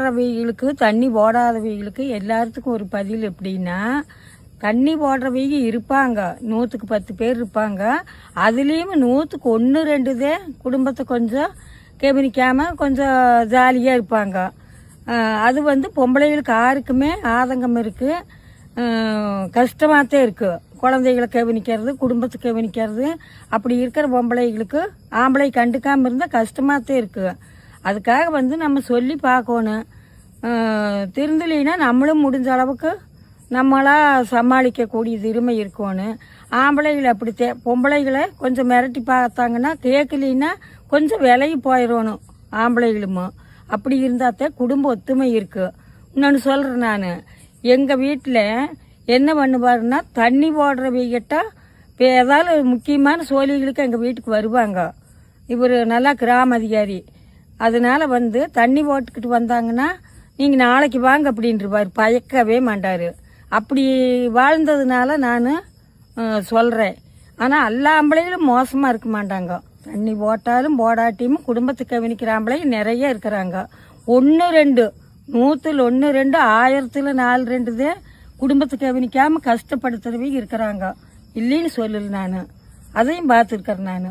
போடுறவைகளுக்கு தண்ணி போடாதவைகளுக்கு எல்லாத்துக்கும் ஒரு பதில் எப்படின்னா, தண்ணி போடுறவைங்க இருப்பாங்க, 100க்கு 10 பேர் இருப்பாங்க. அதுலேயும் 100க்கு 1 2 தான் குடும்பத்தை கொஞ்சம் கவனிக்காமல் கொஞ்சம் ஜாலியாக இருப்பாங்க. அது பொம்பளைகளுக்கு யாருக்குமே ஆதங்கம் இருக்குது, கஷ்டமாகத்தான் இருக்குது. குழந்தைகளை கவனிக்கிறது, குடும்பத்தை கவனிக்கிறது, அப்படி இருக்கிற பொம்பளைகளுக்கு ஆம்பளை கண்டுக்காமல் இருந்தால் கஷ்டமாகத்தான் இருக்குது. அதுக்காக நம்ம சொல்லி பார்க்கணும். திருந்தலைன்னா நம்மளும் முடிஞ்ச அளவுக்கு நம்மளா சமாளிக்கக்கூடிய திறமை இருக்கணும். ஆம்பளைகளை அப்படித்தான், பொம்பளைகளை கொஞ்சம் மிரட்டி பார்த்தாங்கன்னா கேட்கலின்னா கொஞ்சம் விலகி போயிடணும் ஆம்பளைகளுமோ. அப்படி இருந்தால்தான் குடும்ப ஒத்துமை இருக்குது. இன்னொன்று சொல்கிறேன், நான் எங்கள் வீட்டில் என்ன பண்ணுவாருன்னா, தண்ணி போடுறவங்கிட்ட இப்போ ஏதாவது முக்கியமான சோழிகளுக்கு எங்கள் வீட்டுக்கு வருவாங்க. இவர் நல்லா கிராம அதிகாரி. அதனால் தண்ணி போட்டுக்கிட்டு வந்தாங்கன்னா நீங்கள் நாளைக்கு வாங்க அப்படின்றவார், பயக்கவே மாட்டார். அப்படி வாழ்ந்ததுனால நான் சொல்கிறேன். ஆனால் எல்லா ஆம்பளைகளும் மோசமாக இருக்க மாட்டாங்க. தண்ணி போட்டாலும் போடாட்டியும் குடும்பத்தை கவனிக்கிற ஆம்பளையும் நிறைய இருக்கிறாங்க. 1 2 100ல் 1 2 1000ல் 4 2 தான் குடும்பத்தை கவனிக்காமல் கஷ்டப்படுத்துறவங்க இருக்கிறாங்க. இல்லைன்னு சொல்லல, நான் அதையும் பார்த்துருக்கேன். நான்